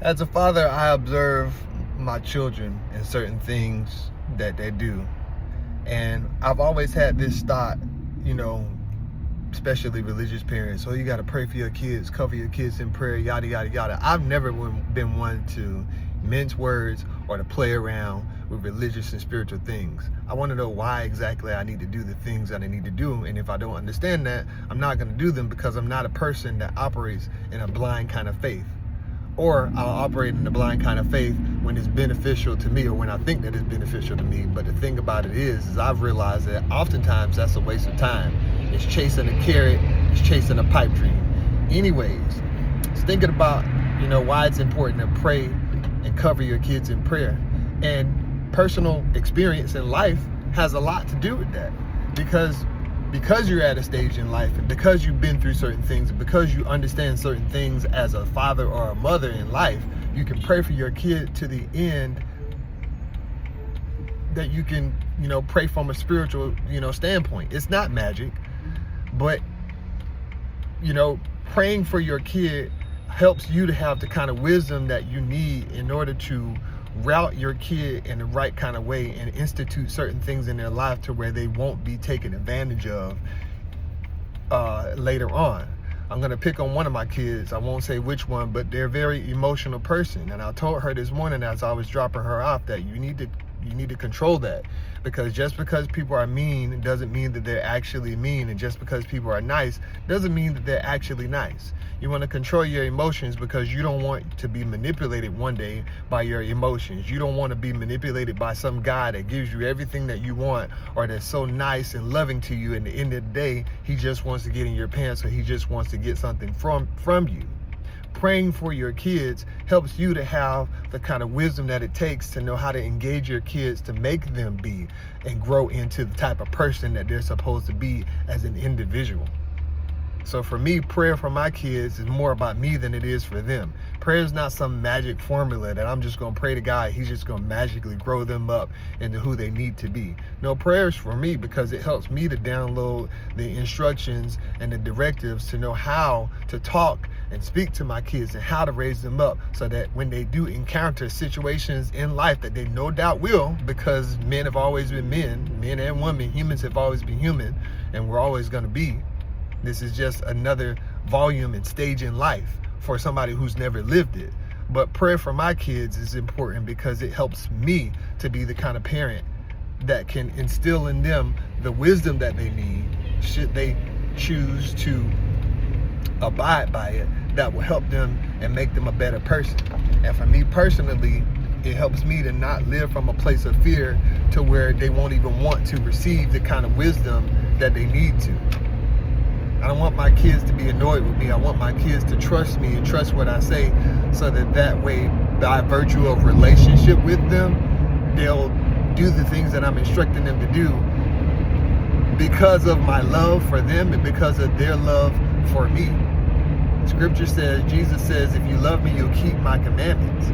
As a father, I observe my children and certain things that they do. And I've always had this thought, you know, especially religious parents, oh, you got to pray for your kids, cover your kids in prayer, yada, yada, yada. I've never been one to mince words or to play around with religious and spiritual things. I want to know why exactly I need to do the things that I need to do. And if I don't understand that, I'm not going to do them, because I'm not a person that operates in a blind kind of faith. Or I'll operate in the blind kind of faith when it's beneficial to me, or when I think that it's beneficial to me. But the thing about it is I've realized that oftentimes that's a waste of time. It's chasing a carrot, it's chasing a pipe dream. Anyways, it's thinking about, why it's important to pray and cover your kids in prayer. And personal experience in life has a lot to do with that. Because you're at a stage in life, and because you've been through certain things, and because you understand certain things as a father or a mother in life, you can pray for your kid to the end that you can, pray from a spiritual, standpoint. It's not magic, but, praying for your kid helps you to have the kind of wisdom that you need in order to route your kid in the right kind of way and institute certain things in their life to where they won't be taken advantage of later on. I'm going to pick on one of my kids. I won't say which one, but they're a very emotional person. And I told her this morning as I was dropping her off that you need to control that, because just because people are mean doesn't mean that they're actually mean, and just because people are nice doesn't mean that they're actually nice. You want to control your emotions because you don't want to be manipulated one day by your emotions. You don't want to be manipulated by some guy that gives you everything that you want, or that's so nice and loving to you, and at the end of the day he just wants to get in your pants, or he just wants to get something from you. Praying for your kids helps you to have the kind of wisdom that it takes to know how to engage your kids to make them be and grow into the type of person that they're supposed to be as an individual. So for me, prayer for my kids is more about me than it is for them. Prayer is not some magic formula that I'm just going to pray to God, he's just going to magically grow them up into who they need to be. No, prayer is for me because it helps me to download the instructions and the directives to know how to talk and speak to my kids and how to raise them up, so that when they do encounter situations in life that they no doubt will, because men have always been men and women, humans have always been human, and we're always going to be. This is just another volume and stage in life for somebody who's never lived it. But prayer for my kids is important because it helps me to be the kind of parent that can instill in them the wisdom that they need, should they choose to abide by it, that will help them and make them a better person. And for me personally, it helps me to not live from a place of fear to where they won't even want to receive the kind of wisdom that they need to. I don't want my kids to be annoyed with me. I want my kids to trust me and trust what I say, so that way, by virtue of relationship with them, they'll do the things that I'm instructing them to do because of my love for them and because of their love for me. Scripture says, Jesus says, if you love me, you'll keep my commandments.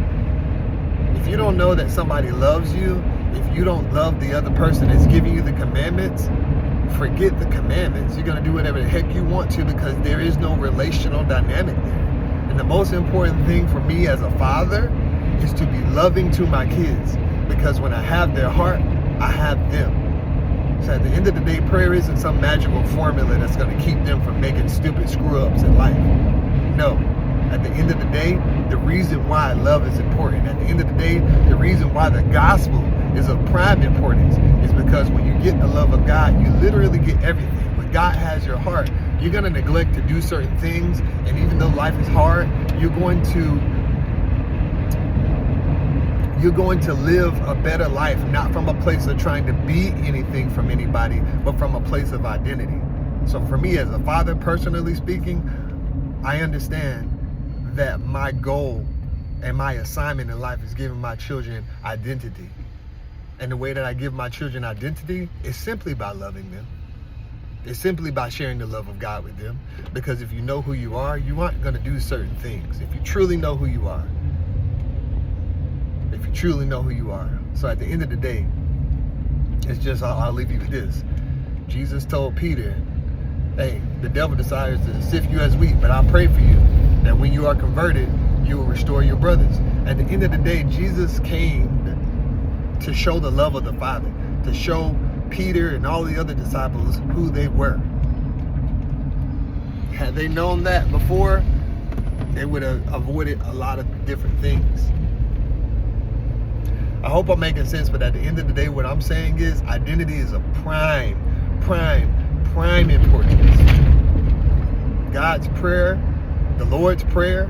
If you don't know that somebody loves you, if you don't love the other person that's giving you the commandments, forget the commandments. You're going to do whatever the heck you want to, because there is no relational dynamic there. And the most important thing for me as a father is to be loving to my kids, because when I have their heart, I have them. So at the end of the day, prayer isn't some magical formula that's going to keep them from making stupid screw-ups in life. No. At the end of the day, the reason why love is important, at the end of the day, the reason why the gospel is of prime importance is because when you get the love of God, you literally get everything. When God has your heart, you're going to neglect to do certain things, and even though life is hard, you're going to live a better life, not from a place of trying to be anything from anybody, but from a place of identity. So for me as a father, personally speaking, I understand that my goal and my assignment in life is giving my children identity. And the way that I give my children identity is simply by loving them. It's simply by sharing the love of God with them. Because if you know who you are, you aren't going to do certain things. If you truly know who you are. If you truly know who you are. So at the end of the day, it's just, I'll leave you with this. Jesus told Peter, hey, the devil desires to sift you as wheat, but I pray for you that when you are converted, you will restore your brothers. At the end of the day, Jesus came to show the love of the Father, to show Peter and all the other disciples who they were. Had they known that before, they would have avoided a lot of different things. I hope I'm making sense, but at the end of the day, what I'm saying is identity is of prime importance. God's prayer, the Lord's prayer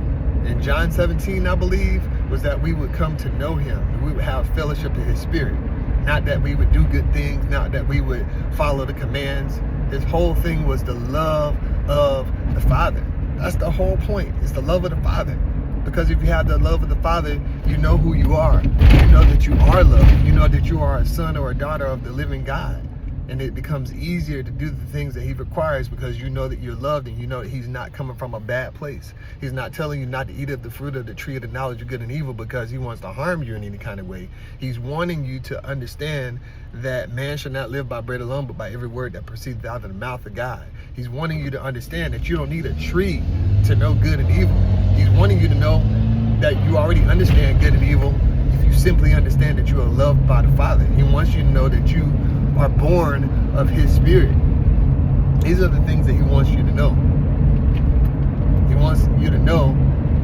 in John 17, I believe, was that we would come to know him, and we would have fellowship in his spirit. Not that we would do good things, not that we would follow the commands. His whole thing was the love of the Father. That's the whole point. It's the love of the Father. Because if you have the love of the Father, you know who you are. You know that you are loved. You know that you are a son or a daughter of the living God. And it becomes easier to do the things that he requires because you know that you're loved, and you know that he's not coming from a bad place. He's not telling you not to eat of the fruit of the tree of the knowledge of good and evil because he wants to harm you in any kind of way. He's wanting you to understand that man should not live by bread alone, but by every word that proceeds out of the mouth of God. He's wanting you to understand that you don't need a tree to know good and evil. He's wanting you to know that you already understand good and evil if you simply understand that you are loved by the Father. He wants you to know that you are born of his spirit. These are the things that he wants you to know. He wants you to know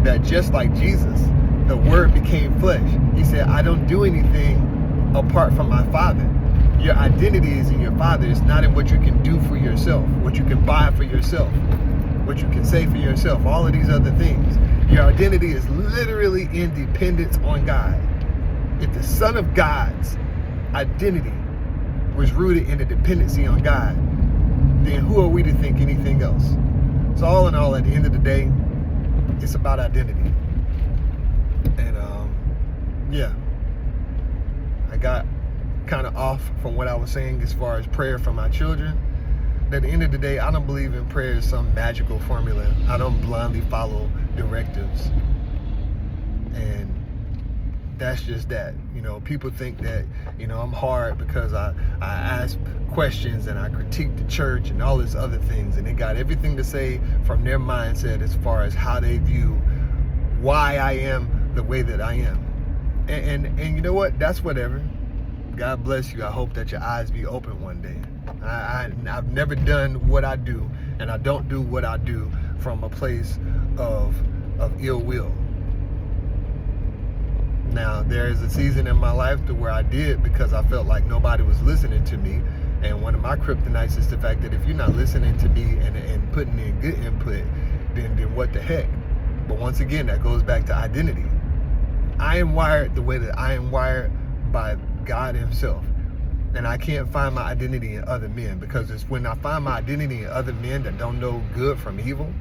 that just like Jesus, the word became flesh. He said, I don't do anything apart from my Father. Your identity is in your Father. It's not in what you can do for yourself, what you can buy for yourself, what you can say for yourself, all of these other things. Your identity is literally in dependence on God. If the Son of God's identity was rooted in the dependency on God, then who are we to think anything else? So all in all, at the end of the day, it's about identity. And yeah, I got kind of off from what I was saying as far as prayer for my children. At the end of the day, I don't believe in prayer as some magical formula. I don't blindly follow directives. And that's just that. You know, people think that, you know, I'm hard because I ask questions and I critique the church and all these other things, and they got everything to say from their mindset as far as how they view why I am the way that I am. And you know what? That's whatever. God bless you. I hope that your eyes be open one day. I've never done what I do, and I don't do what I do from a place of ill will. Now, there is a season in my life to where I did because I felt like nobody was listening to me. And one of my kryptonites is the fact that if you're not listening to me and putting in good input, then what the heck? But once again, that goes back to identity. I am wired the way that I am wired by God himself. And I can't find my identity in other men, because it's when I find my identity in other men that don't know good from evil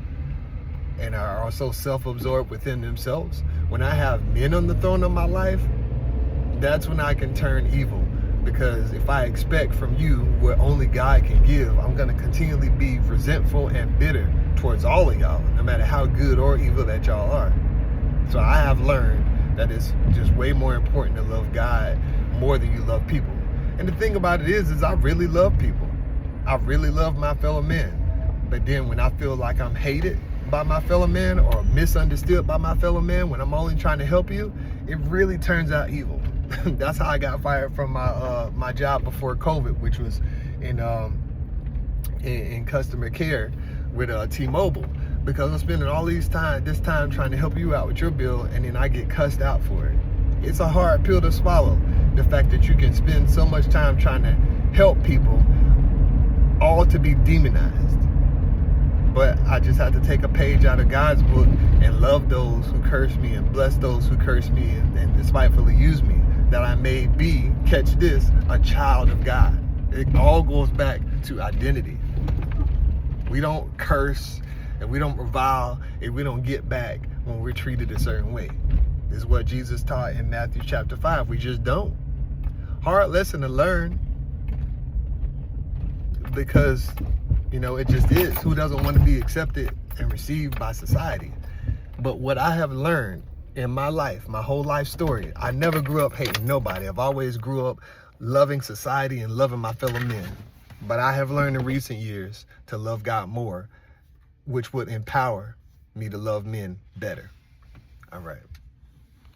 and are so self-absorbed within themselves. When I have men on the throne of my life, that's when I can turn evil. Because if I expect from you what only God can give, I'm going to continually be resentful and bitter towards all of y'all, no matter how good or evil that y'all are. So I have learned that it's just way more important to love God more than you love people. And the thing about it is I really love people. I really love my fellow men. But then when I feel like I'm hated by my fellow man or misunderstood by my fellow man, when I'm only trying to help you, it really turns out evil. That's how I got fired from my job before COVID, which was in customer care with T-Mobile, because I'm spending all this time trying to help you out with your bill, and then I get cussed out for it. It's a hard pill to swallow, the fact that you can spend so much time trying to help people, all to be demonized. But I just have to take a page out of God's book and love those who curse me and bless those who curse me and despitefully use me, that I may be, catch this, a child of God. It all goes back to identity. We don't curse and we don't revile and we don't get back when we're treated a certain way. This is what Jesus taught in Matthew chapter 5. We just don't. Hard lesson to learn, because, you know, it just is. Who doesn't want to be accepted and received by society? But what I have learned in my life, my whole life story, I never grew up hating nobody. I've always grew up loving society and loving my fellow men. But I have learned in recent years to love God more, which would empower me to love men better. All right.